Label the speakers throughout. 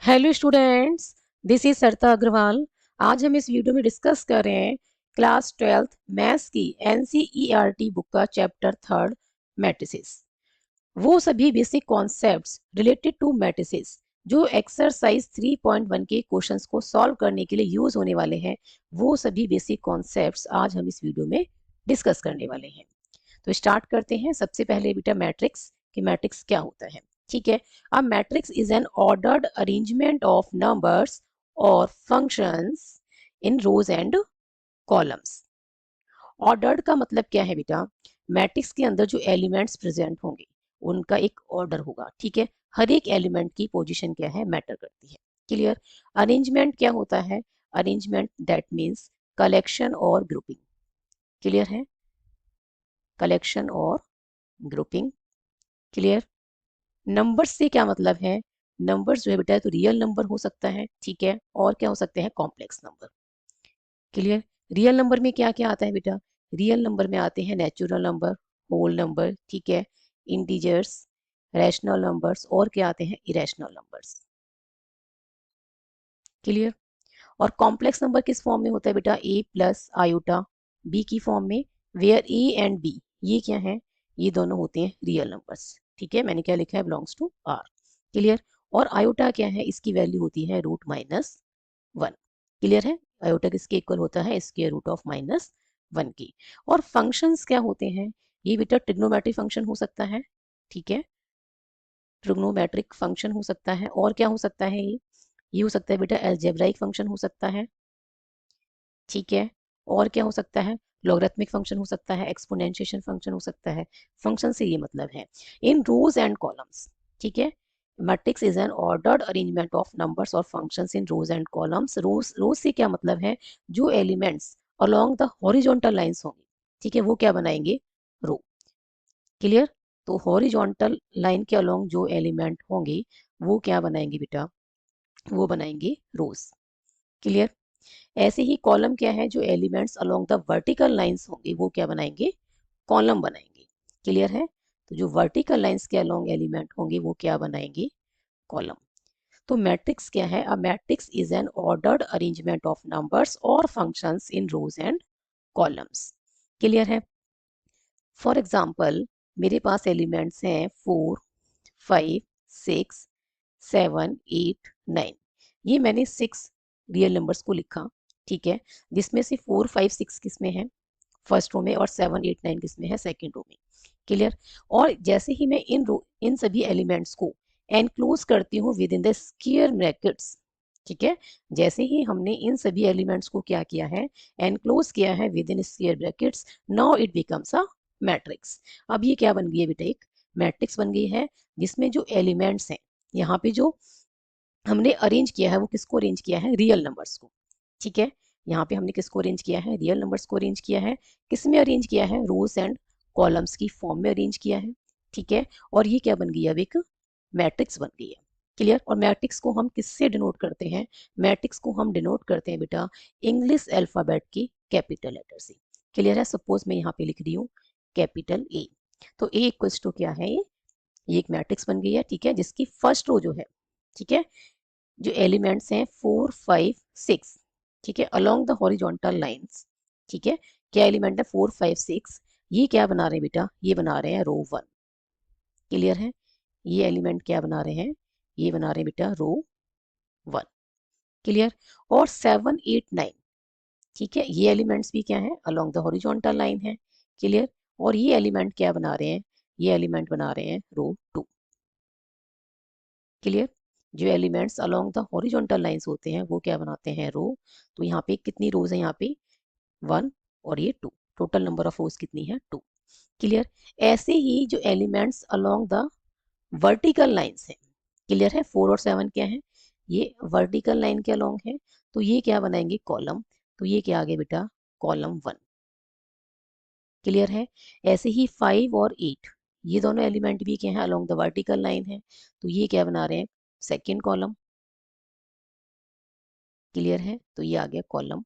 Speaker 1: Hello students, this is सरिता अग्रवाल। आज हम इस वीडियो में डिस्कस कर रहे हैं क्लास 12th मैथ्स की एनसीईआरटी बुक का चैप्टर 3 मैट्रिसेस। वो सभी basic concepts related to matrices जो एक्सरसाइज 3.1 के क्वेश्चंस को सॉल्व करने के लिए यूज होने वाले हैं, वो सभी बेसिक कॉन्सेप्ट्स आज हम इस वीडियो में डिस्कस करने वाले हैं। तो स्टार्ट करते हैं। सबसे पहले बेटा मैट्रिक्स कि मैट्रिक्स क्या होता है। ठीक है, a matrix is an ordered arrangement of numbers और functions in rows and columns. Ordered का मतलब क्या है बेटा? मैट्रिक्स के अंदर जो एलिमेंट्स प्रेजेंट होंगे उनका एक ऑर्डर होगा। ठीक है, हर एक एलिमेंट की पोजीशन क्या है, मैटर करती है। क्लियर? अरेंजमेंट क्या होता है? अरेंजमेंट दैट मीन्स कलेक्शन और ग्रुपिंग। क्लियर है? कलेक्शन और ग्रुपिंग। क्लियर? नंबर्स से क्या मतलब है? नंबर्स जो है बेटा तो रियल नंबर हो सकता है, ठीक है, और क्या हो सकते हैं, complex number. Clear? Real number में क्या क्या आता है बेटा? रियल नंबर में आते हैं नेचुरल नंबर, होल नंबर, ठीक है, इंटीजर्स, रैशनल नंबर्स, और क्या आते हैं, इरेशनल नंबर्स। क्लियर? और कॉम्प्लेक्स नंबर किस फॉर्म में होता है बेटा? ए प्लस आयोटा बी की फॉर्म में, वेयर ए एंड बी ये क्या है, ये दोनों होते हैं रियल नंबर्स। ठीक है, मैंने क्या लिखा है, बिलोंग्स टू आर। क्लियर? और आयोटा क्या है, इसकी वैल्यू होती है √-1। क्लियर है? आयोटा किसके इक्वल होता है, स्क्वायर रूट ऑफ -1 की। और फंक्शंस क्या होते हैं? ये बेटा ट्रिग्नोमेट्रिक फंक्शन हो सकता है, ठीक है, ट्रिग्नोमेट्रिक फंक्शन हो सकता है, और क्या हो सकता है, ये हो सकता है बेटा अलजेब्राइक फंक्शन हो सकता है, ठीक है, और क्या हो सकता है, लॉगरिथमिक फंक्शन हो सकता है, एक्सपोनेंशिएशन फंक्शन हो सकता है। फंक्शन से ये मतलब है इन रोज एंड कॉलम्स। ठीक है, matrix is an ordered arrangement of numbers और functions in rows and columns. Rows से क्या मतलब है, जो elements along the horizontal lines होंगे, ठीक है, वो क्या बनाएंगे, रो। क्लियर? तो हॉरिजॉन्टल लाइन के अलोंग जो एलिमेंट होंगे वो क्या बनाएंगे बेटा, वो बनाएंगे रोज। क्लियर? ऐसे ही कॉलम क्या है, जो elements along the vertical lines होंगे वो क्या बनाएंगे, कॉलम बनाएंगे। क्लियर है? तो जो वर्टिकल लाइंस के अलोंग एलिमेंट होंगे वो क्या बनाएंगे, कॉलम। तो मैट्रिक्स क्या है, a matrix is an ordered arrangement of numbers और functions in rows and columns. Clear है? फॉर एग्जाम्पल, मेरे पास एलिमेंट्स हैं 4, 5, 6, 7, 8, 9। ये मैंने 6 रियल नंबर्स को लिखा, ठीक है, जिसमें से 4, 5, 6 किस में है, फर्स्ट रो में, और 7, 8, 9 किस में है, सेकेंड रो में। क्लियर? और जैसे ही मैं इन सभी एलिमेंट्स को एनक्लोज करती हूँ with in the square brackets, ठीक है, जैसे ही हमने इन सभी एलिमेंट्स को क्या किया है, एनक्लोज किया है with in square brackets, now it becomes a matrix. अब ये क्या बन गई है बेटा, एक मैट्रिक्स बन गई है, जिसमें जो एलिमेंट्स हैं, यहाँ पे जो हमने अरेंज किया है वो किसको अरेंज किया है, रियल नंबर्स को। ठीक है, यहाँ पे हमने किसको अरेंज किया है, रियल नंबर्स को अरेंज किया है। किस में अरेंज किया है, रोज एंड कॉलम्स की फॉर्म में अरेंज किया है। ठीक है, और ये क्या बन गई, अब एक मैट्रिक्स बन गई है। क्लियर? और मैट्रिक्स को हम किससे डिनोट करते हैं, मैट्रिक्स को हम डिनोट करते हैं बेटा इंग्लिश अल्फाबेट की कैपिटल लेटर से। क्लियर है? सपोज मैं यहाँ पे लिख रही हूँ कैपिटल ए, तो ए इक्वल्स टू क्या है, ये एक मैट्रिक्स बन गई है, ठीक है, जिसकी फर्स्ट रो जो है, ठीक है, जो एलिमेंट्स हैं 4, 5, 6, ठीक है, अलोंग द हॉरिजॉन्टल लाइंस, ठीक है, क्या एलिमेंट है, 4, 5, 6, ये क्या बना रहे हैं बेटा, ये बना रहे हैं रो 1। क्लियर है? ये एलिमेंट क्या बना रहे हैं, ये बना रहे हैं बेटा रो 1। क्लियर? और 7, 8, 9, ठीक है, ये एलिमेंट्स भी क्या है, अलोंग द हॉरिजॉन्टल लाइन है। क्लियर? और ये एलिमेंट क्या बना रहे हैं, ये एलिमेंट बना रहे हैं रो 2। क्लियर? जो elements along the horizontal lines होते हैं वो क्या बनाते हैं, रो। तो यहाँ पे कितनी रोज है, यहाँ पे 1 और ये 2, टोटल नंबर ऑफ रोज कितनी है, 2। क्लियर? ऐसे ही जो elements along the vertical lines है, क्लियर है, 4 और 7 क्या है, ये वर्टिकल लाइन के अलोंग है, तो ये क्या बनाएंगे, कॉलम। तो ये क्या आ गया बेटा, कॉलम 1। क्लियर है? ऐसे ही 5 और 8, ये दोनों एलिमेंट भी क्या है, अलोंग द वर्टिकल लाइन है, तो ये क्या बना रहे हैं, सेकेंड कॉलम। क्लियर है? तो ये आ गया कॉलम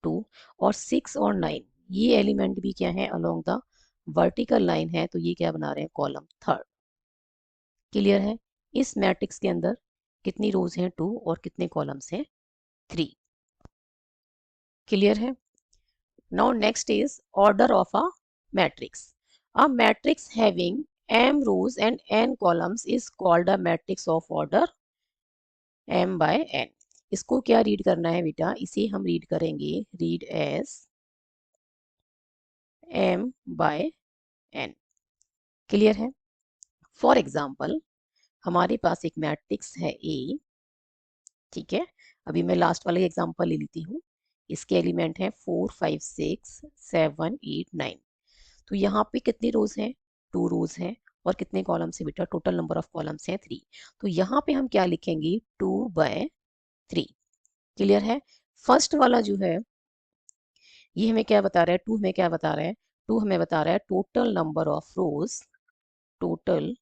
Speaker 1: 2। और 6 और 9, ये एलिमेंट भी क्या है, अलोंग द वर्टिकल लाइन है, तो ये क्या बना रहे हैं, कॉलम 3। क्लियर है? इस मैट्रिक्स के अंदर कितनी रोज हैं 2 और कितने कॉलम्स हैं 3। क्लियर है। Now next is order of a matrix. A matrix having m rows and n columns is called a matrix of order m by n। इसको क्या रीड करना है बेटा, इसे हम रीड करेंगे, read as m by n। Clear है। For example हमारे पास एक मैट्रिक्स है A, ठीक है। अभी मैं लास्ट वाला एग्जांपल ले लेती हूँ। इसके एलिमेंट हैं 4 5 6 7 8 9। तो यहाँ पे कितनी रोज हैं, 2 रोज हैं। और कितने कॉलम्स है बेटा, टोटल नंबर ऑफ कॉलम्स हैं 3। तो यहाँ पे हम क्या लिखेंगे, 2/3। क्लियर है। फर्स्ट वाला जो है ये हमें क्या बता रहा है, 2 हमें क्या बता रहा है, 2 हमें बता रहा है total number of rose, total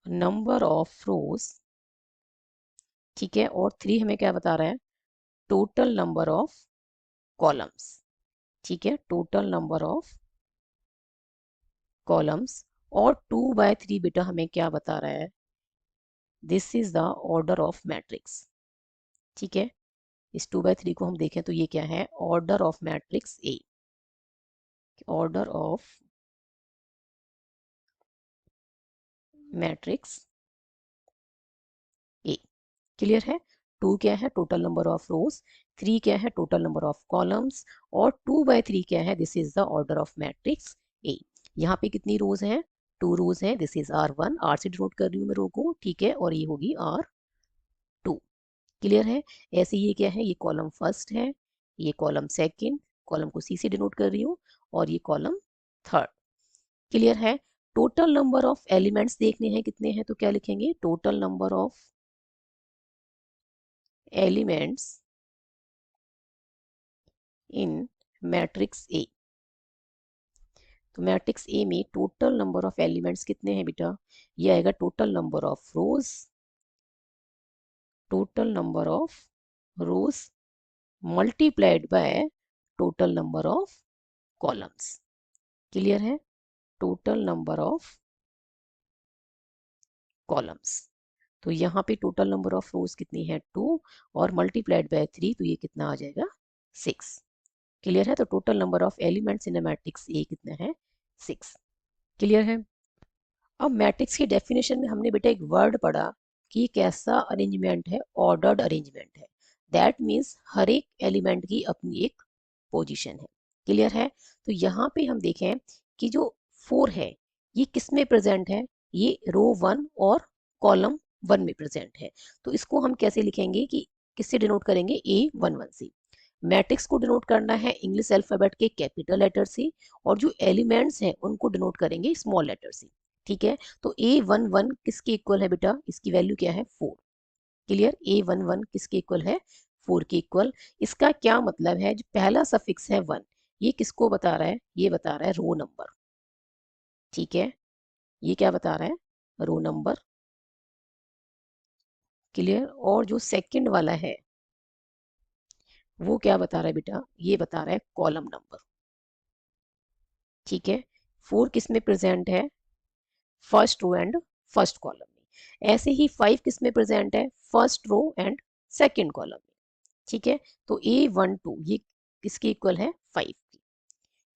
Speaker 1: number of रोज, ठीक है। और 3 हमें क्या बता रहा है, टोटल नंबर ऑफ कॉलम्स, ठीक है, टोटल नंबर ऑफ कॉलम्स। और 2/3 बेटा हमें क्या बता रहा है, this is the order of matrix, ठीक है। इस 2/3 को हम देखें तो ये क्या है, order of matrix A, order of matrix A. Clear है। 2 क्या है, टोटल नंबर ऑफ रोज, 3 क्या है, टोटल नंबर ऑफ कॉलम्स, और 2/3 क्या है, this is the order of matrix A. यहाँ पे कितनी रोज हैं, 2 रोज हैं, दिस इज R1, R से डिनोट कर रही हूँ मैं रो को, ठीक है। और ये होगी R2। क्लियर है। ऐसे ये क्या है, ये कॉलम फर्स्ट है, ये कॉलम सेकंड, कॉलम को C से डिनोट कर रही हूँ, और ये कॉलम थर्ड। क्लियर है। टोटल नंबर ऑफ एलिमेंट्स देखने हैं कितने हैं, तो क्या लिखेंगे, total number of elements in matrix A. तो मैट्रिक्स ए में टोटल नंबर ऑफ एलिमेंट्स कितने हैं बेटा, ये आएगा total number of rose, total number of rose multiplied by total number of columns. Clear है। टोटल नंबर ऑफ कॉलम्स, तो यहाँ पे टोटल नंबर ऑफ रोज कितनी है 2, और मल्टीप्लाइड बाय 3, तो ये कितना आ जाएगा 6। क्लियर है। तो total number of elements in a matrix A कितना है 6। क्लियर है। अब मैट्रिक्स की डेफिनेशन में हमने बेटा एक वर्ड पढ़ा कि कैसा अरेंजमेंट है, ऑर्डर्ड अरेंजमेंट है। दैट मीन्स हर एक एलिमेंट की अपनी एक पोजीशन है। क्लियर है। तो यहाँ पे हम देखें कि जो 4 है ये किस में प्रेजेंट है, ये रो 1 और कॉलम 1 में प्रेजेंट है। तो इसको हम कैसे लिखेंगे कि किससे डिनोट करेंगे, A11 से। मैट्रिक्स को डिनोट करना है इंग्लिश अल्फाबेट के कैपिटल लेटर से, और जो एलिमेंट्स हैं उनको डिनोट करेंगे स्मॉल लेटर से, ठीक है। तो A11 किसके इक्वल है बेटा, इसकी वैल्यू क्या है 4। क्लियर। A11 किसके इक्वल है, 4 के इक्वल। इसका क्या मतलब है, जो पहला सफिक्स है 1, ये किसको बता रहा है, ये बता रहा है रो नंबर, ठीक है। ये क्या बता रहा है, रो नंबर। क्लियर। और जो सेकंड वाला है वो क्या बता रहा है बेटा, ये बता रहा है कॉलम नंबर, ठीक है। 4 किस में प्रेजेंट है, first row and first column में। ऐसे ही 5 किस में प्रेजेंट है, first row and second column में, ठीक है। तो A12 ये किसके इक्वल है, 5 की।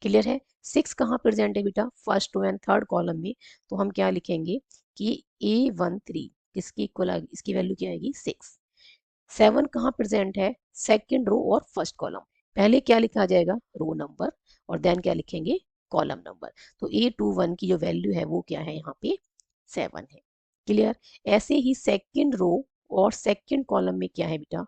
Speaker 1: क्लियर है। 6 कहाँ प्रेजेंट है बेटा, first row and third column में। तो हम क्या लिखेंगे कि A13 किसकी इक्वल आएगी, इसकी वैल्यू क्या आएगी 6। 7 कहाँ प्रेजेंट है, सेकंड रो और फर्स्ट कॉलम। पहले क्या लिखा जाएगा, रो नंबर, और देन क्या लिखेंगे, कॉलम नंबर। तो A21 की जो वैल्यू है वो क्या है, यहाँ पे 7 है। क्लियर। ऐसे ही सेकंड रो और सेकंड कॉलम में क्या है बेटा,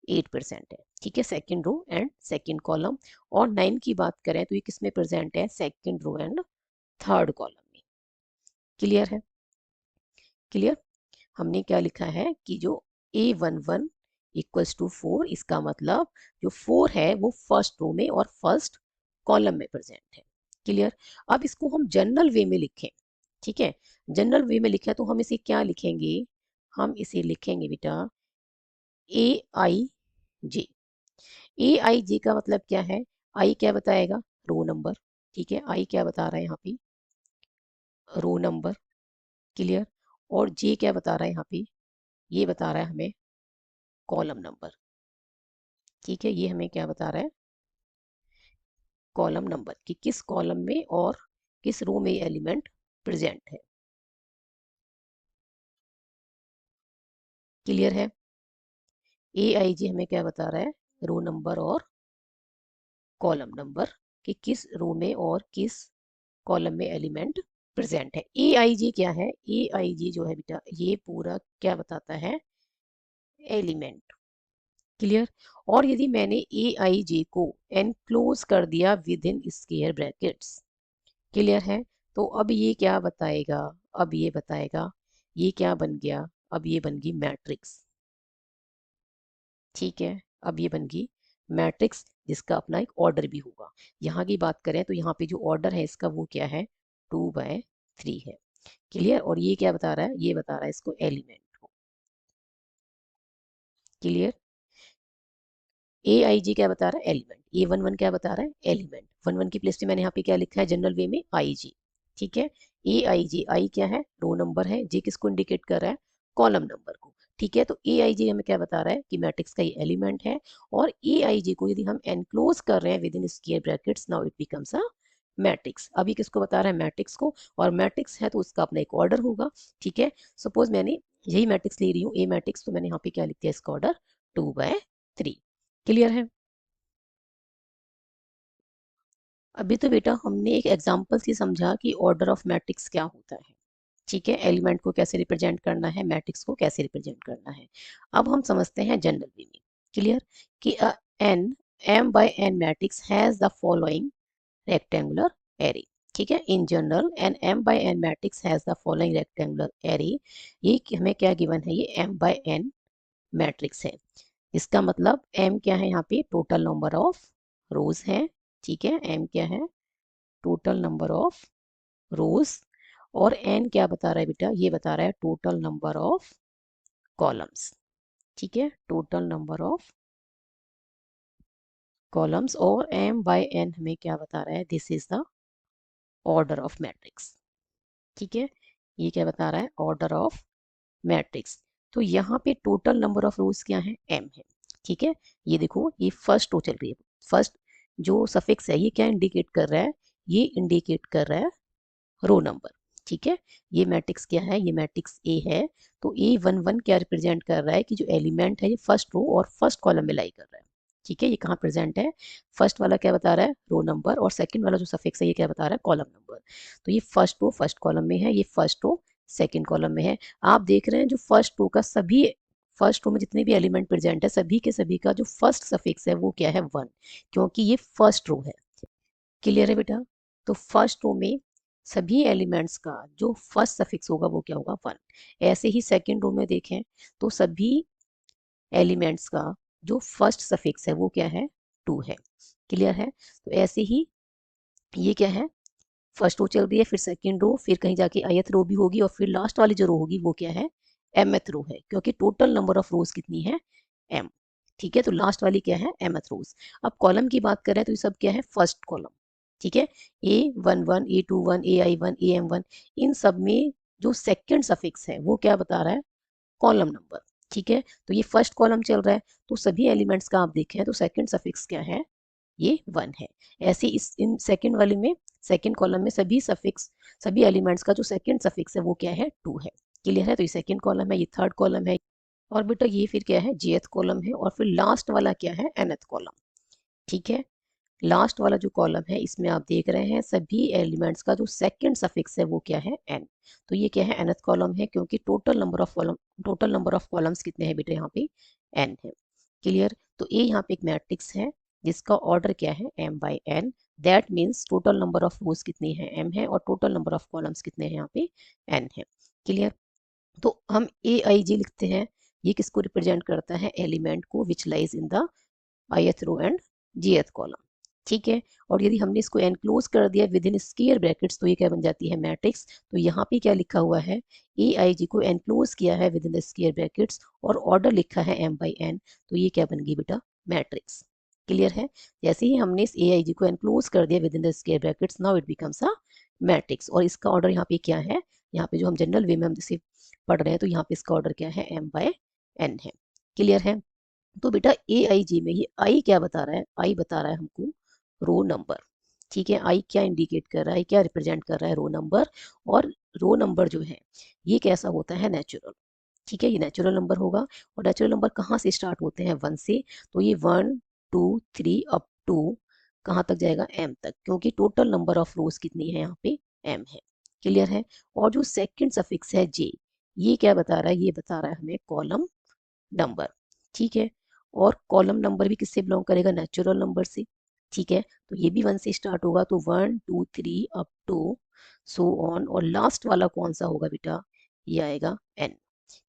Speaker 1: 8% है, ठीक है, second row and second column. और 9 की बात करें तो ये किस में प्रेजेंट है, second row and third column में। क्लियर है। क्लियर। हमने क्या लिखा है कि जो A11 इक्वल्स टू 4, इसका मतलब जो 4 है वो फर्स्ट रो में और फर्स्ट कॉलम में प्रेजेंट है। क्लियर। अब इसको हम जनरल वे में लिखें, ठीक है। जनरल वे में लिखा तो हम इसे क्या लिखेंगे, हम इसे लिखेंगे बेटा AIJ। AIJ का मतलब क्या है, आई क्या बताएगा, रो नंबर, ठीक है। आई क्या बता रहा है यहाँ पे, रो नंबर। क्लियर। और जे क्या बता रहा है यहाँ पे, ये बता रहा है हमें कॉलम नंबर। ठीक है, ये हमें क्या बता रहा है, कॉलम नंबर, कि किस कॉलम में और किस रो में एलिमेंट प्रेजेंट है। क्लियर है। AIG हमें क्या बता रहा है, रो नंबर और कॉलम नंबर, कि किस रो में और किस कॉलम में एलिमेंट प्रेजेंट है। AIG क्या है, AIG जो है बेटा ये पूरा क्या बताता है, एलिमेंट। क्लियर। और यदि मैंने AIG को एनक्लोज कर दिया with in square brackets, clear है, तो अब ये क्या बताएगा, अब ये बताएगा ये क्या बन गया, अब ये बन गई मैट्रिक्स। ठीक है, अब ये बन गई मैट्रिक्स जिसका अपना एक ऑर्डर भी होगा। यहाँ की बात करें तो यहाँ पे जो ऑर्डर है इसका वो क्या है, 2/3 है। क्लियर। और ये क्या बता रहा है, ये बता रहा है इसको एलिमेंट को। क्लियर। AIG क्या बता रहा है, एलिमेंट। A11 क्या बता रहा है, एलिमेंट। 11 की प्लेस पे मैंने यहाँ पे क्या लिखा है जनरल वे में, IG। ठीक है। AIG, आई क्या है, रो नंबर है, J किसको इंडिकेट कर रहा है, कॉलम नंबर को। ठीक है, तो AIG हमें क्या बता रहा है कि मैट्रिक्स का ये एलिमेंट है। और AIG को यदि हम एनक्लोज कर रहे हैं with in square brackets, now it becomes a matrix. अभी किसको बता रहा है, मैट्रिक्स को। और मैट्रिक्स है तो उसका अपना एक ऑर्डर होगा। ठीक है, सपोज मैंने यही मैट्रिक्स ले रही हूँ, ए मैट्रिक्स, तो मैंने यहाँ पे क्या लिख दिया, इसका ऑर्डर 2/3। क्लियर है। अभी तो बेटा हमने एक एग्जांपल से समझा कि ऑर्डर ऑफ मैट्रिक्स क्या होता है। ठीक है, एलिमेंट को कैसे रिप्रेजेंट करना है, मैट्रिक्स को कैसे रिप्रेजेंट करना है। अब हम समझते हैं जनरल वे में। क्लियर। कि an m by n matrix has the following rectangular array. ठीक है, in general an m by n matrix has the following rectangular array. ये हमें क्या गिवन है, ये m by n मैट्रिक्स है। इसका मतलब m क्या है, यहाँ पे टोटल नंबर ऑफ रोज है। ठीक है, m क्या है, टोटल नंबर ऑफ रोज। और n क्या बता रहा है बेटा, ये बता रहा है टोटल नंबर ऑफ कॉलम्स। ठीक है, टोटल नंबर ऑफ कॉलम्स। और m बाय n हमें क्या बता रहा है, this is the order of matrix. ठीक है, ये क्या बता रहा है, ऑर्डर ऑफ मैट्रिक्स। तो यहाँ पे टोटल नंबर ऑफ रोज क्या है, m है। ठीक है, ये देखो ये फर्स्ट रो चल रही है। फर्स्ट जो सफिक्स है ये क्या इंडिकेट कर रहा है, ये इंडिकेट कर रहा है रो नंबर। ठीक है, ये मैट्रिक्स क्या है, ये मैट्रिक्स ए है। तो A11 क्या रिप्रेजेंट कर रहा है, कि जो एलिमेंट है ये फर्स्ट रो और फर्स्ट कॉलम में लाई कर रहा है। ठीक है, ये कहाँ प्रेजेंट है, फर्स्ट वाला क्या बता रहा है, रो नंबर, और सेकंड वाला जो सफिक्स है ये क्या बता रहा है, कॉलम नंबर। तो ये फर्स्ट रो फर्स्ट कॉलम में है, ये फर्स्ट रो सेकंड कॉलम में है। आप देख रहे हैं जो फर्स्ट रो का सभी, फर्स्ट रो में जितने भी एलिमेंट प्रेजेंट है सभी के सभी का जो फर्स्ट सफिक्स है वो क्या है, 1, क्योंकि ये फर्स्ट रो है। क्लियर है बेटा। तो फर्स्ट रो में सभी एलिमेंट्स का जो फर्स्ट सफिक्स होगा वो क्या होगा, 1। ऐसे ही सेकंड रो में देखें तो सभी एलिमेंट्स का जो फर्स्ट सफिक्स है वो क्या है, 2 है। क्लियर है। तो ऐसे ही ये क्या है, फर्स्ट रो चल रही है, फिर सेकंड रो, फिर कहीं जाके ith रो भी होगी, और फिर लास्ट वाली जो रो होगी वो क्या है, mth रो है, क्योंकि टोटल नंबर ऑफ रोज कितनी है, m। ठीक है, तो लास्ट वाली क्या है, mth रोज। अब कॉलम की बात करें तो ये सब क्या है, फर्स्ट कॉलम। ठीक है, A11 A21 AI1 AM1, इन सब में जो सेकंड सफिक्स है वो क्या बता रहा है, कॉलम नंबर। ठीक है, तो ये फर्स्ट कॉलम चल रहा है, तो सभी एलिमेंट्स का आप देखें तो सेकंड सफिक्स क्या है, ये 1 है। ऐसे इस इन सेकंड वाले में, सेकंड कॉलम में सभी सफिक्स, सभी एलिमेंट्स का जो सेकंड सफिक्स है वो क्या है, 2 है। क्लियर है। तो ये सेकंड कॉलम है, ये थर्ड कॉलम है, और बेटा ये फिर क्या है, jth कॉलम है, और फिर लास्ट वाला क्या है, nth कॉलम। ठीक है, लास्ट वाला जो कॉलम है इसमें आप देख रहे हैं सभी एलिमेंट्स का जो सेकंड सफिक्स है वो क्या है, n। तो ये क्या है, nth कॉलम है, क्योंकि total number of column, total number of columns कितने हैं बेटे, यहाँ पे n है। क्लियर। तो ये यहाँ पे एक मैट्रिक्स है जिसका ऑर्डर क्या है, m by n। That means total number of रोज कितनी है, m है, और टोटल नंबर ऑफ कॉलम्स कितने हैं, यहाँ पे n है। क्लियर। तो हम AIG लिखते हैं, ये किसको रिप्रेजेंट करता है, एलिमेंट को which lies in the ith row and jth column. ठीक है, और यदि हमने इसको एनक्लोज कर दिया विद इन स्क्वायर ब्रैकेट्स तो ये क्या बन जाती है, मैट्रिक्स। तो यहाँ पे क्या लिखा हुआ है, AIG को एनक्लोज किया है with in the square brackets और ऑर्डर लिखा है m बाई n, तो ये क्या बन गई बेटा, मैट्रिक्स। क्लियर है। जैसे ही हमने इस AIG को एनक्लोज कर दिया with in the square brackets, now it becomes a matrix. और इसका ऑर्डर यहाँ पे क्या है, यहाँ पे जो हम जनरल वे में हम जैसे पढ़ रहे हैं तो यहाँ पे इसका ऑर्डर क्या है, m/n है। क्लियर है। तो बेटा AIJ में ये आई क्या बता रहा है, आई बता रहा है हमको रो नंबर। ठीक है, आई क्या इंडिकेट कर रहा है, क्या रिप्रेजेंट कर रहा है, रो नंबर। और रो नंबर जो है ये कैसा होता है, नेचुरल। ठीक है, ये नेचुरल नंबर होगा। और नेचुरल नंबर कहाँ से स्टार्ट होते हैं, 1 से। तो ये 1 2 3 अप टू कहाँ तक जाएगा, m तक, क्योंकि टोटल नंबर ऑफ रोज कितनी है यहाँ पे, m है। क्लियर है। और जो सेकंड सफिक्स है j, ये क्या बता रहा है, ये बता रहा है हमें कॉलम नंबर। ठीक है। और कॉलम नंबर भी किससे बिलोंग करेगा, नेचुरल नंबर से। ठीक है, तो ये भी 1 से स्टार्ट होगा, तो 1 2 3 अप टू सो ऑन। और लास्ट वाला कौन सा होगा बेटा, ये आएगा n,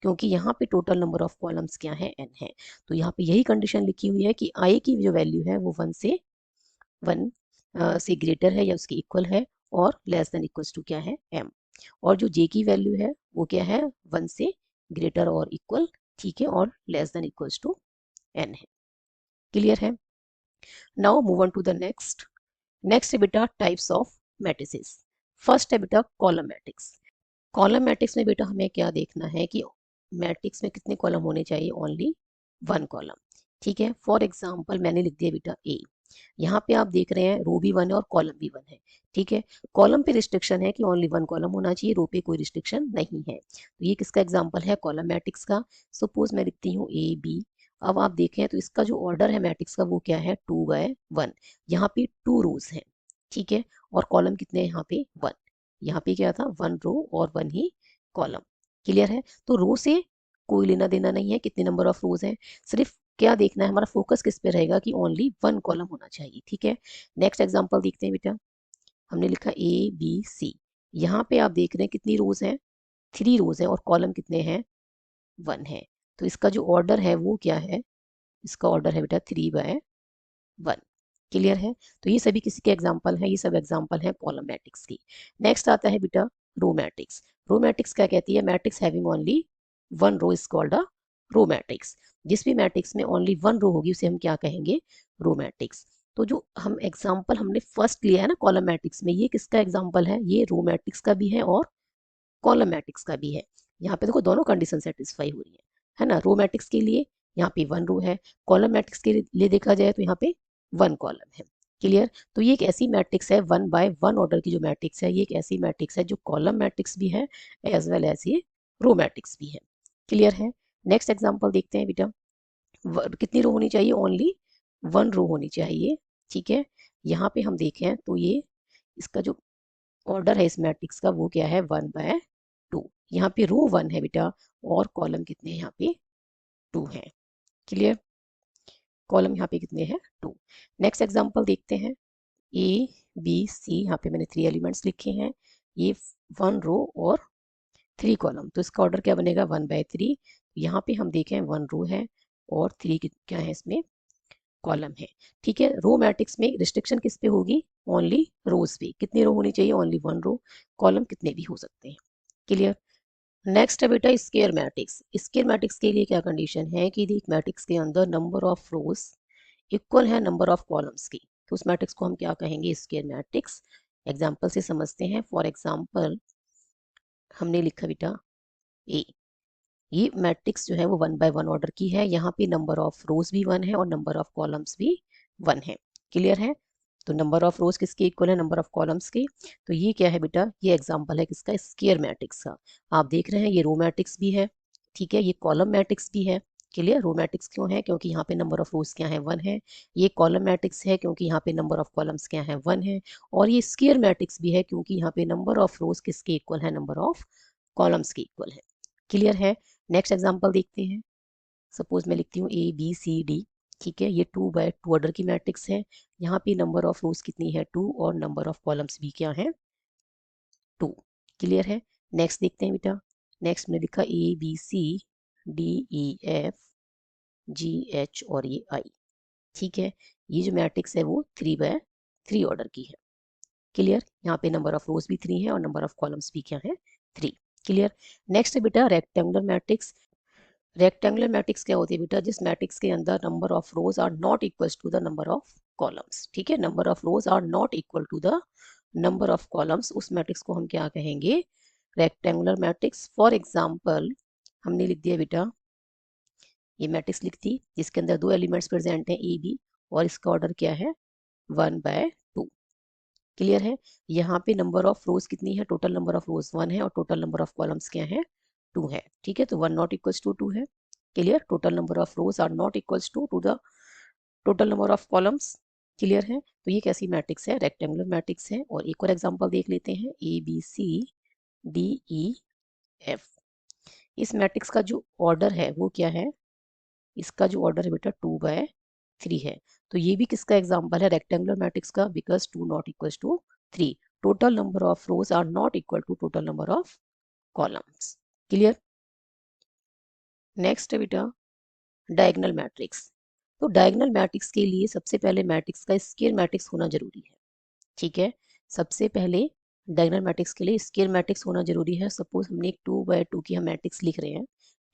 Speaker 1: क्योंकि यहाँ पे टोटल नंबर ऑफ कॉलम्स क्या है, n है। तो यहाँ पे यही कंडीशन लिखी हुई है कि i की जो वैल्यू है वो 1 से ग्रेटर है या उसके इक्वल है, और लेस देन इक्वल्स टू क्या है, m। और जो j की वैल्यू है वो क्या है, 1 से ग्रेटर और इक्वल। ठीक है, और less than equals to n है। क्लियर है। Now move on to the next. Next है बेटा टाइप्स ऑफ मैट्रिसेस। फर्स्ट है बेटा कॉलम मैट्रिक्स। कॉलम मैट्रिक्स में बेटा हमें क्या देखना है कि मैट्रिक्स में कितने कॉलम होने चाहिए, ओनली 1 कॉलम। ठीक है, फॉर एग्जांपल मैंने लिख दिया बेटा ए। यहाँ पे आप देख रहे हैं रो भी 1 है और कॉलम भी 1 है। ठीक है, कॉलम पे रिस्ट्रिक्शन है कि ओनली 1 कॉलम होना चाहिए, रो पे कोई रिस्ट्रिक्शन नहीं है। तो ये किसका एग्जाम्पल है, कॉलम मैट्रिक्स का। सपोज मैं लिखती हूँ A B। अब आप देखें तो इसका जो ऑर्डर है मैट्रिक्स का वो क्या है, 2/1। यहाँ पे 2 रोज हैं। ठीक है, और कॉलम कितने हैं यहाँ पे, 1। यहाँ पे क्या था, 1 रो और 1 ही कॉलम। क्लियर है। तो रो से कोई लेना देना नहीं है कितने नंबर ऑफ रोज हैं, सिर्फ क्या देखना है, हमारा फोकस किस पे रहेगा कि ओनली 1 कॉलम होना चाहिए। ठीक है, नेक्स्ट एग्जांपल देखते हैं बेटा। हमने लिखा ABC। यहाँ पे आप देख रहे हैं कितनी रोज हैं, 3 रोज हैं, और कॉलम कितने हैं, 1 है। तो इसका जो ऑर्डर है वो क्या है, इसका ऑर्डर है बेटा 3/1। क्लियर है। तो ये सभी किसी के एग्जाम्पल हैं, ये सब एग्जाम्पल हैं कॉलम मैट्रिक्स की। नेक्स्ट आता है बेटा रो मैट्रिक्स। रो मैट्रिक्स क्या कहती है, matrix having only 1 row is called a row matrix. जिस भी मैट्रिक्स में ओनली 1 रो होगी उसे हम क्या कहेंगे, रो मैट्रिक्स। तो जो हम एग्जाम्पल हमने फर्स्ट लिया है ना कॉलम मैट्रिक्स में, ये किसका एग्जाम्पल है, ये रो मैट्रिक्स का भी है और कॉलम मैट्रिक्स का भी है। यहाँ पे देखो दोनों कंडीशन सेटिस्फाई हो रही है ना। रो मैट्रिक्स के लिए यहाँ पे 1 रो है, कॉलम मैट्रिक्स के लिए देखा जाए तो यहाँ पे 1 कॉलम है। क्लियर। तो ये एक ऐसी मैट्रिक्स है 1/1 ऑर्डर की जो मैट्रिक्स है, ये एक ऐसी मैट्रिक्स है जो कॉलम मैट्रिक्स भी है एज वेल एज ये रो मैट्रिक्स भी है। क्लियर है। नेक्स्ट एग्जाम्पल देखते हैं बेटा। कितनी रो होनी चाहिए, ओनली 1 रो होनी चाहिए। ठीक है, यहाँ पे हम देखें तो ये इसका जो ऑर्डर है इस मैट्रिक्स का वो क्या है, 1/2। यहाँ पे रो 1 है बेटा, और कॉलम कितने हैं यहाँ पे, 2 है। क्लियर। कॉलम यहाँ पे कितने हैं, 2। नेक्स्ट एग्जांपल देखते हैं। ABC, यहाँ पे मैंने 3 एलिमेंट्स लिखे हैं, ये 1 रो और 3 कॉलम। तो इसका ऑर्डर क्या बनेगा, 1/3। यहाँ पे हम देखें 1 रो है और 3 क्या है इसमें, कॉलम है। ठीक है, रो मैट्रिक्स में रिस्ट्रिक्शन किस पे होगी, ओनली रोज पे। कितनी रो होनी चाहिए, ओनली 1 रो। कॉलम कितने भी हो सकते हैं। क्लियर। नेक्स्ट है बेटा स्क्वायर मैट्रिक्स। स्क्वायर मैट्रिक्स के लिए क्या कंडीशन है कि एक मैट्रिक्स के अंदर नंबर ऑफ रोज इक्वल है नंबर ऑफ कॉलम्स की, तो उस मैट्रिक्स को हम क्या कहेंगे, स्क्वायर मैट्रिक्स। एग्जांपल से समझते हैं। फॉर एग्जांपल हमने लिखा बेटा ए। ये मैट्रिक्स जो है वो 1/1 ऑर्डर की है, यहाँ पे नंबर ऑफ रोज भी 1 है और नंबर ऑफ कॉलम्स भी 1 है। क्लियर है। तो नंबर ऑफ रोज किसके इक्वल है, नंबर ऑफ कॉलम्स के। तो ये क्या है बेटा, ये एग्जांपल है किसका, स्क्वायर मैट्रिक्स का। आप देख रहे हैं ये रो मैट्रिक्स भी है, ठीक है, ये कॉलम मैट्रिक्स भी है। क्लियर। रो मैट्रिक्स क्यों है, क्योंकि यहाँ पे नंबर ऑफ रोज क्या है, 1 है। ये कॉलम मैट्रिक्स है क्योंकि यहाँ पे नंबर ऑफ कॉलम्स क्या है, 1 है। और ये स्क्वायर मैट्रिक्स भी है क्योंकि यहाँ पे नंबर ऑफ रोज किसके इक्वल है, नंबर ऑफ कॉलम्स के इक्वल है। क्लियर है। नेक्स्ट एग्जांपल देखते हैं। सपोज मैं लिखती हूँ ABCD। ठीक है, ये 2/2 ऑर्डर की मैट्रिक्स है। यहाँ पे नंबर ऑफ रोज कितनी है, 2, और नंबर ऑफ कॉलम्स भी क्या है, 2। क्लियर है। नेक्स्ट देखते हैं बेटा। नेक्स्ट में लिखा ABCDEFGH और ये I। ठीक है, ये जो मैट्रिक्स है वो 3/3 ऑर्डर की है। क्लियर। यहाँ पे नंबर ऑफ रोज भी 3 है और नंबर ऑफ कॉलम्स भी क्या है, 3। क्लियर। नेक्स्ट है बेटा रेक्टेंगुलर मैट्रिक्स। रेक्टेंगुलर मैट्रिक्स क्या होती है बेटा, जिस मैट्रिक्स के अंदर number of rows are not equal to the number of columns. ठीक है, number of rows are not equal to the number of columns, उस मैट्रिक्स को हम क्या कहेंगे, रेक्टेंगुलर मैट्रिक्स। फॉर एग्जाम्पल हमने लिख दिया बेटा, ये मैट्रिक्स लिख दी जिसके अंदर दो एलिमेंट्स प्रेजेंट हैं ए बी, और इसका ऑर्डर क्या है 1/2। क्लियर है। यहाँ पे नंबर ऑफ रोज कितनी है, टोटल नंबर ऑफ रोज 1 है और टोटल नंबर ऑफ कॉलम्स क्या है 2 है। ठीक है, तो 1 नॉट इक्वल्स टू 2 है। Clear, total number of rows are not equals to the total number of columns. Clear है। तो ये कैसी मैट्रिक्स है, रेक्टेंगुलर मैट्रिक्स है। और एक और एग्जांपल देख लेते हैं, A B C D E F. इस मैट्रिक्स का जो ऑर्डर है वो क्या है, इसका जो ऑर्डर है बेटा 2/3 है। तो ये भी किसका एग्जांपल है, रेक्टेंगुलर मैट्रिक्स का, because 2 not equals to 3। Total number of rows are not equal to total number of columns. Clear. Next है बेटा डायगोनल मैट्रिक्स। तो डायगोनल मैट्रिक्स के लिए सबसे पहले मैट्रिक्स का स्क्वायर मैट्रिक्स होना जरूरी है। ठीक है, सबसे पहले डायगोनल मैट्रिक्स के लिए स्क्वायर मैट्रिक्स होना जरूरी है। सपोज हमने एक 2/2 की हम मैट्रिक्स लिख रहे हैं।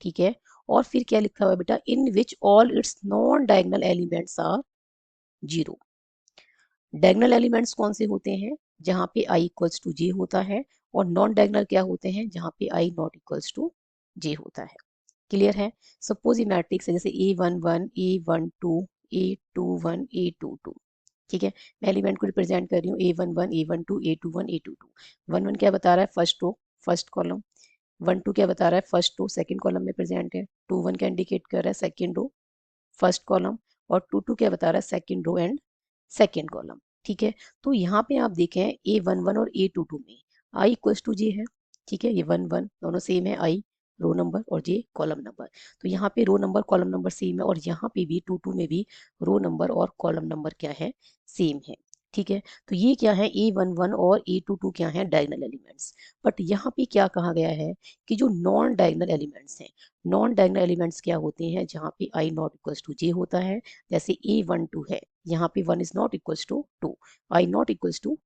Speaker 1: ठीक है, और फिर क्या लिखा हुआ है बेटा, in which all its non diagonal elements are 0। Diagonal elements कौन से होते हैं, जहाँ पे i इक्वल्स टू जे होता है, और नॉन डायगोनल क्या होते हैं, जहाँ पे i not equals to J होता है। क्लियर है। सपोज ये मैट्रिक्स है जैसे A11 A12 A21 A22। ठीक है, मैं एलिमेंट को रिप्रेजेंट कर रही हूँ A11 A12 A21 A22। 11 क्या बता रहा है, फर्स्ट रो फर्स्ट कॉलम। 12 क्या बता रहा है, फर्स्ट रो सेकंड कॉलम में प्रेजेंट है। 21 क्या इंडिकेट कर रहा है, सेकंड रो फर्स्ट कॉलम। और 22 क्या बता रहा है, second row and second column. ठीक है, तो यहाँ पे आप देखें A11 और A22 में i इक्वल्स टू जे है। ठीक है, ये 1 1 दोनों सेम है, i रो नंबर और जे कॉलम नंबर। तो यहाँ पे row number column number same है, और यहाँ पे भी 22 में भी रो नंबर और कॉलम नंबर क्या है, सेम है। ठीक है, तो ये क्या है, A11 और A22 क्या है, डायगोनल एलिमेंट्स। बट यहाँ पे क्या कहा गया है कि जो नॉन डायगोनल एलिमेंट्स हैं, नॉन डायगोनल एलिमेंट्स क्या होते हैं, जहाँ पे i not equals to J होता है। जैसे A12 है, यहाँ पे 1 is not equals to 2, i not equals to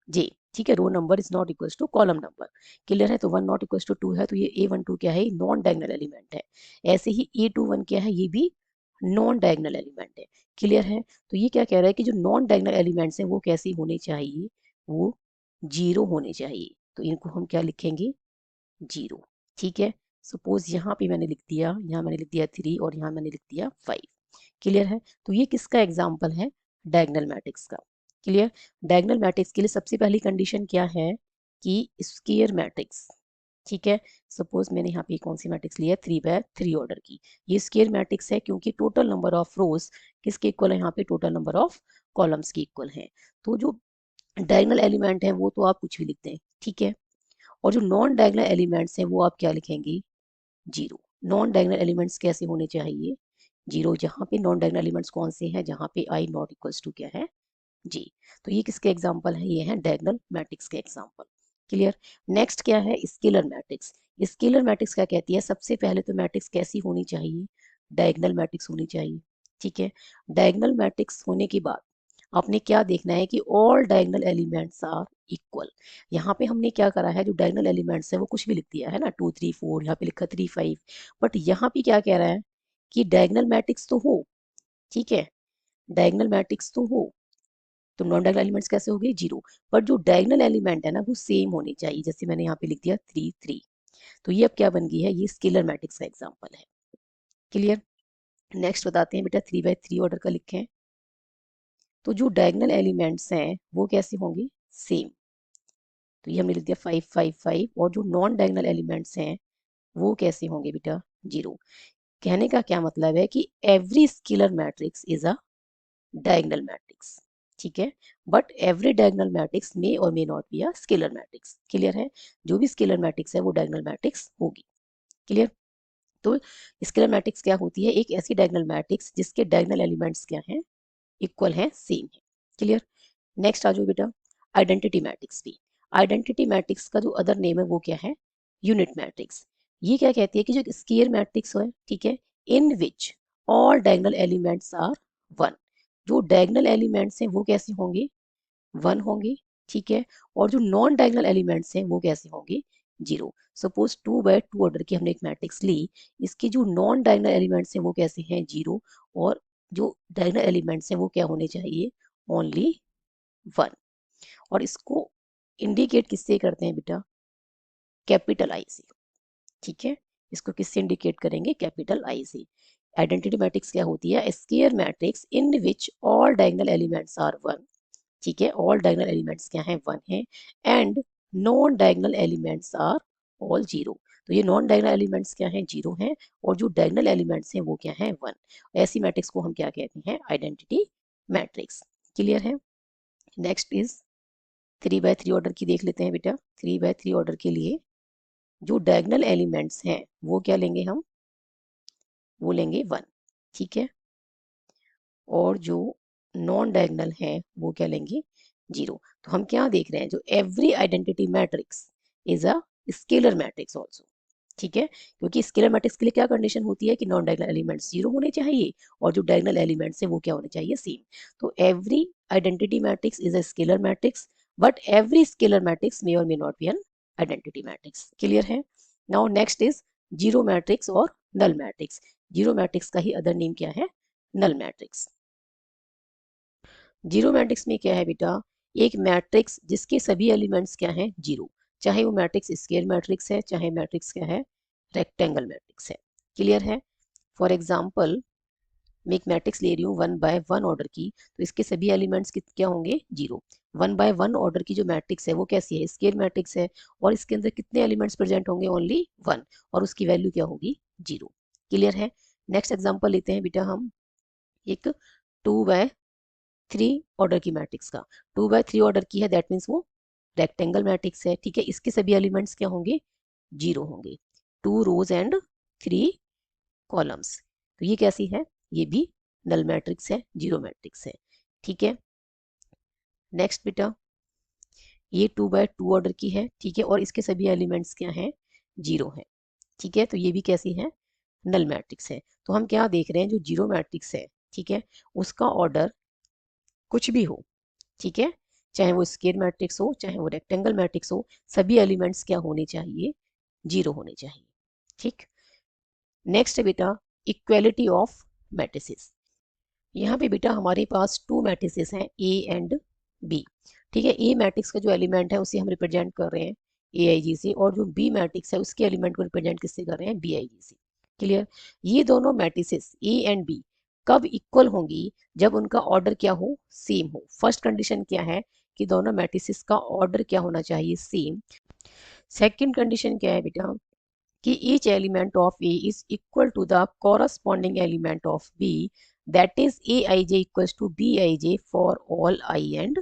Speaker 1: J. ठीक है, row number is not equals to column number. Clear है, तो 1 नॉट इक्वल्स टू 2 है, तो ये A12 क्या है, नॉन डायगोनल एलिमेंट है। ऐसे ही A21 क्या है, ये भी नॉन डायगोनल एलिमेंट है। क्लियर है। तो ये क्या कह रहा है कि जो नॉन डायगोनल एलिमेंट्स हैं वो कैसे होने चाहिए, वो 0 होने चाहिए। तो इनको हम क्या लिखेंगे, 0। ठीक है, सपोज यहाँ पे मैंने लिख दिया, यहाँ मैंने लिख दिया 3 और यहाँ मैंने लिख दिया 5। क्लियर है, तो ये किसका एग्जाम्पल है, डायगोनल मैट्रिक्स का। क्लियर। डायगोनल मैट्रिक्स के लिए सबसे पहली कंडीशन क्या है कि स्क्वायर मैट्रिक्स। ठीक है, सपोज मैंने यहाँ पे कौन सी मैट्रिक्स लिया है, 3/3 ऑर्डर की। ये स्क्वायर मैट्रिक्स है क्योंकि टोटल नंबर ऑफ रोज किसके इक्वल है, यहाँ पे टोटल नंबर ऑफ कॉलम्स के इक्वल है। तो जो डायगोनल एलिमेंट है वो तो आप कुछ भी लिखते हैं। ठीक है, और जो नॉन डायगोनल एलिमेंट्स हैं वो आप क्या लिखेंगे, 0। नॉन डायगोनल एलिमेंट्स कैसे होने चाहिए, 0। जहाँ पे नॉन डायगोनल एलिमेंट्स कौन से हैं, जहाँ पे i नॉट इक्वल्स टू क्या है, जी। तो ये किसके एग्जाम्पल है, ये है डायगोनल मैट्रिक्स के एग्जाम्पल। क्लियर। नेक्स्ट क्या है, स्केलर मैट्रिक्स। स्केलर मैट्रिक्स क्या कहती है, सबसे पहले तो मैट्रिक्स कैसी होनी चाहिए, डायगोनल मैट्रिक्स होनी चाहिए। ठीक है, डायगोनल मैट्रिक्स होने के बाद आपने क्या देखना है कि all diagonal elements are equal. यहाँ पे हमने क्या करा है, जो डायगोनल एलिमेंट्स है वो कुछ भी लिख दिया है ना, 2 3 4, यहाँ पे लिखा 3 5। बट यहाँ पे क्या कह रहा है कि डायगोनल मैट्रिक्स तो हो। ठीक है, डायगोनल मैट्रिक्स तो हो, तो नॉन डायगोनल एलिमेंट्स कैसे हो गए, 0। पर जो डायगोनल एलिमेंट है ना वो सेम होने चाहिए, जैसे मैंने यहाँ पे लिख दिया 3 3। तो ये अब क्या बन गई है, ये स्केलर मैट्रिक्स का एग्जाम्पल है। क्लियर। नेक्स्ट बताते हैं बेटा, 3/3 ऑर्डर का लिखें। तो जो डायगोनल एलिमेंट्स हैं वो कैसे होंगे, सेम। तो ये हमने लिख दिया 5 5 5। और जो नॉन डायगोनल एलिमेंट्स हैं वो कैसे होंगे बेटा, 0। कहने का क्या मतलब है कि every scalar matrix is a diagonal matrix. ठीक है, but every diagonal matrix may और may not be a scalar matrix. Clear है, जो भी स्केलर मैट्रिक्स है वो डायगोनल मैट्रिक्स होगी। क्लियर। तो स्केलर मैट्रिक्स क्या होती है, एक ऐसी डायगोनल मैट्रिक्स जिसके डायगोनल एलिमेंट्स क्या हैं, इक्वल हैं, सेम है। क्लियर। नेक्स्ट आ जाओ बेटा, आइडेंटिटी मैट्रिक्स भी। आइडेंटिटी मैट्रिक्स का जो अदर नेम है वो क्या है, यूनिट मैट्रिक्स। ये क्या कहती है कि जो स्केलर मैट्रिक्स है, ठीक है, in which all diagonal elements are 1। जो डायगोनल एलिमेंट्स हैं वो कैसे होंगे, 1 होंगे। ठीक है, और जो नॉन डायगोनल एलिमेंट्स हैं वो कैसे होंगे, 0। सपोज 2/2 ऑर्डर की हमने एक मैट्रिक्स ली, इसके जो नॉन डायगोनल एलिमेंट्स हैं वो कैसे हैं, 0। और जो डायगोनल एलिमेंट्स हैं वो क्या होने चाहिए, ओनली 1। और इसको इंडिकेट किससे करते हैं बेटा, कैपिटल आई से, ठीक है। इसको किससे इंडिकेट करेंगे? कैपिटल आई से। आइडेंटिटी मैट्रिक्स क्या होती है? Square matrix in which all diagonal elements are one, ठीक है। ऑल डायगोनल एलिमेंट्स क्या है? वन है। And non diagonal elements are all zero. तो ये नॉन डायगोनल एलिमेंट्स क्या है? जीरो हैं। और जो डायगोनल एलिमेंट्स हैं वो क्या है? वन। ऐसी मैट्रिक्स को हम क्या कहते हैं? Identity matrix. क्लियर है? नेक्स्ट इज 3 by 3 ऑर्डर की देख लेते हैं बेटा। 3 by 3 ऑर्डर के लिए जो डायगोनल एलिमेंट्स हैं वो क्या लेंगे हम? वो लेंगे वन, ठीक है। और जो नॉन डायगोनल है वो क्या लेंगे? जीरो। तो हम क्या देख रहे हैं? जो every identity matrix is a scalar matrix also, ठीक है। क्योंकि स्केलर मैट्रिक्स के लिए क्या कंडीशन होती है? कि नॉन डायगोनल एलिमेंट्स जीरो होने चाहिए और जो डायगोनल एलिमेंट्स है वो क्या होने चाहिए? सेम। तो every identity matrix is a scalar matrix, but every scalar matrix may और may not be an identity matrix. Clear है? Now next is zero matrix और नल मैट्रिक्स। जीरो मैट्रिक्स का ही अदर नेम क्या है? Null matrix. Zero matrix में क्या है बेटा? एक मैट्रिक्स जिसके सभी एलिमेंट्स क्या हैं? जीरो। चाहे वो मैट्रिक्स स्केलर मैट्रिक्स है, चाहे मैट्रिक्स क्या है? रेक्टेंगल मैट्रिक्स है। क्लियर है? फॉर एग्जाम्पल मैं एक मैट्रिक्स ले रही हूँ 1 by 1 ऑर्डर की, तो इसके सभी एलिमेंट्स क्या होंगे? जीरो। 1 by 1 ऑर्डर की जो मैट्रिक्स है वो कैसी है? स्केलर मैट्रिक्स है। और इसके अंदर कितने एलिमेंट्स प्रेजेंट होंगे? Only one. और उसकी वैल्यू क्या होगी? जीरो। क्लियर है? नेक्स्ट एग्जाम्पल लेते हैं बेटा हम एक 2 by 3 ऑर्डर की मैट्रिक्स का। 2 by 3 ऑर्डर की है, दैट मीन्स वो रेक्टेंगल मैट्रिक्स है, ठीक है। इसके सभी एलिमेंट्स क्या होंगे? जीरो होंगे। 2 rows एंड 3 columns। तो ये कैसी है? ये भी नल मैट्रिक्स है, जीरो मैट्रिक्स है, ठीक है। नेक्स्ट बेटा ये 2 by 2 ऑर्डर की है, ठीक है। और इसके सभी एलिमेंट्स क्या हैं? जीरो है, ठीक है। तो ये भी कैसी है? नल मैट्रिक्स है। तो हम क्या देख रहे हैं? जो जीरो मैट्रिक्स है, ठीक है, उसका ऑर्डर कुछ भी हो, ठीक है, चाहे वो स्केलर मैट्रिक्स हो, चाहे वो रेक्टेंगल मैट्रिक्स हो, सभी एलिमेंट्स क्या होने चाहिए? जीरो होने चाहिए, ठीक। नेक्स्ट है बेटा इक्वेलिटी ऑफ मैट्रिसेस। यहाँ पे बेटा हमारे पास टू मैट्रिसेस हैं ए एंड बी, ठीक है। ए मैट्रिक्स का जो एलिमेंट है उसे हम रिप्रेजेंट कर रहे हैं ए आई जी से, और जो बी मैट्रिक्स है उसके एलिमेंट को रिप्रेजेंट किससे कर रहे हैं? बी आई जी से। क्लियर? ये दोनों मैट्रिसेस ए एंड बी कब इक्वल होंगी? जब उनका ऑर्डर क्या हो? सेम हो। फर्स्ट कंडीशन क्या है? कि दोनों मैट्रिसेस का ऑर्डर क्या होना चाहिए? सेम। सेकंड कंडीशन क्या है बेटा? कि each element of A is equal to the corresponding element of B, that is Aij equals to Bij for all I and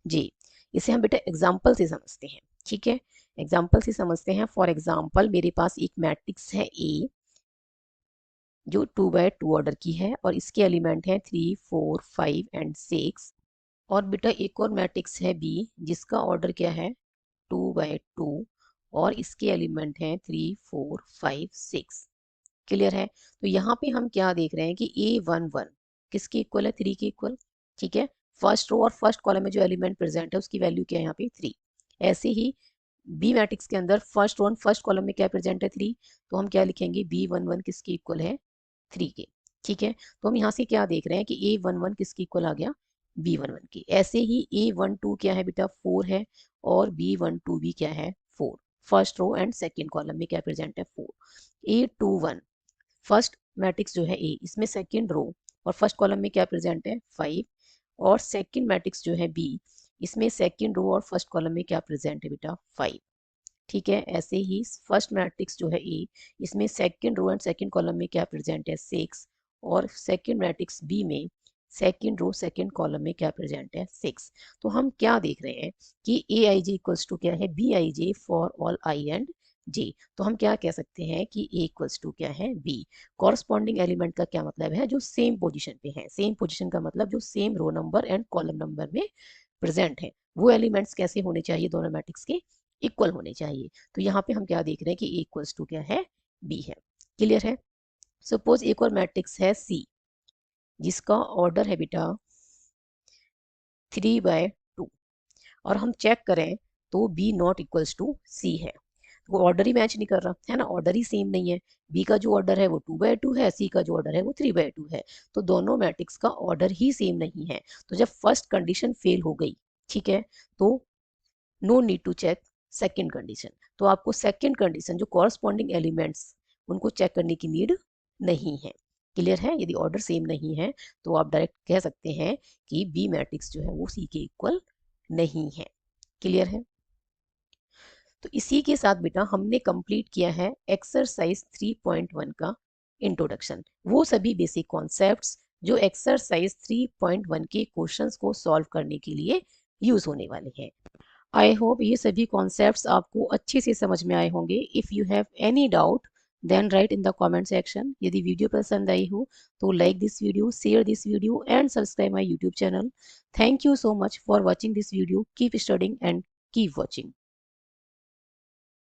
Speaker 1: J। इसे हम बेटा एग्जाम्पल से समझते हैं, ठीक है। एग्जाम्पल से समझते हैं। फॉर एग्जाम्पल मेरे पास एक मैट्रिक्स है A जो 2 by 2 ऑर्डर की है और इसके एलिमेंट है 3, 4, 5 एंड 6। और बेटा एक और मैट्रिक्स है B जिसका ऑर्डर क्या है? 2 by 2 और इसके एलिमेंट हैं 3, 4, 5, 6। क्लियर है? तो यहाँ पे हम क्या देख रहे हैं कि A11 किसके इक्वल है? 3 के इक्वल, ठीक है। फर्स्ट रो और फर्स्ट कॉलम में जो एलिमेंट प्रेजेंट है उसकी वैल्यू क्या है यहाँ पे? 3। ऐसे ही बी मैट्रिक्स के अंदर फर्स्ट रो और फर्स्ट कॉलम में क्या प्रेजेंट है? 3। तो हम क्या लिखेंगे? B11 किसके इक्वल है? 3 के, ठीक है। तो हम यहाँ से क्या देख रहे हैं कि A11 किसके इक्वल आ गया? B11 के। ऐसे ही A12 क्या है बेटा? 4 है। और B12 भी क्या है? 4। First row and second column में क्या प्रेजेंट है? 4। A21 फर्स्ट मैट्रिक्स जो है ए, इसमें सेकंड रो और फर्स्ट कॉलम में क्या प्रेजेंट है? 5। और सेकंड मैट्रिक्स जो है बी, इसमें सेकंड रो और फर्स्ट कॉलम में क्या प्रेजेंट है बेटा? 5, ठीक है। ऐसे ही फर्स्ट मैट्रिक्स जो है ए, इसमें second row and second column में क्या प्रेजेंट है? 6। और सेकंड मैट्रिक्स बी में सेकंड रो सेकंड कॉलम में क्या प्रेजेंट है? 6। तो हम क्या देख रहे हैं कि ए आई जे इक्वल्स टू क्या है? B I J for all I and J. तो हम क्या कह सकते हैं कि ए इक्वल्स टू क्या है? बी। कॉरस्पॉन्डिंग एलिमेंट का क्या मतलब है? जो सेम पोजीशन पे है। सेम पोजीशन का मतलब जो same row number and column number में प्रेजेंट है, वो एलिमेंट्स कैसे होने चाहिए? दोनों मैट्रिक्स के इक्वल होने चाहिए। तो यहाँ पे हम क्या देख रहे हैं कि ए इक्वल्स टू क्या है? बी है। क्लियर है? सपोज एक और मैट्रिक्स है सी जिसका ऑर्डर है बेटा 3 by 2 और हम चेक करें तो बी नॉट इक्वल्स टू सी है। वो ऑर्डर ही मैच नहीं कर रहा है ना, ऑर्डर ही सेम नहीं है। बी का जो ऑर्डर है वो 2 by 2 है, सी का जो ऑर्डर है वो 3 by 2 है। तो दोनों मैट्रिक्स का ऑर्डर ही सेम नहीं है। तो जब फर्स्ट कंडीशन फेल हो गई, ठीक है, तो no need to check second condition. तो आपको सेकंड कंडीशन जो कॉरस्पॉन्डिंग एलिमेंट्स उनको चेक करने की नीड नहीं है। क्लियर है? यदि ऑर्डर सेम नहीं है तो आप डायरेक्ट कह सकते हैं कि बी मैट्रिक्स जो है वो सी के इक्वल नहीं है। क्लियर है? तो इसी के साथ बेटा हमने कंप्लीट किया है एक्सरसाइज 3.1 का इंट्रोडक्शन। वो सभी बेसिक कॉन्सेप्ट्स जो एक्सरसाइज 3.1 के क्वेश्चंस को सॉल्व करने के लिए यूज होने वाले हैं। आई होप ये सभी कॉन्सेप्ट्स आपको अच्छे से समझ में आए होंगे। If you have any doubt then write in the comment section. यदि वीडियो पसंद आई हो तो like this video, share this video and subscribe my YouTube channel. Thank you so much for watching this video. Keep studying and keep watching.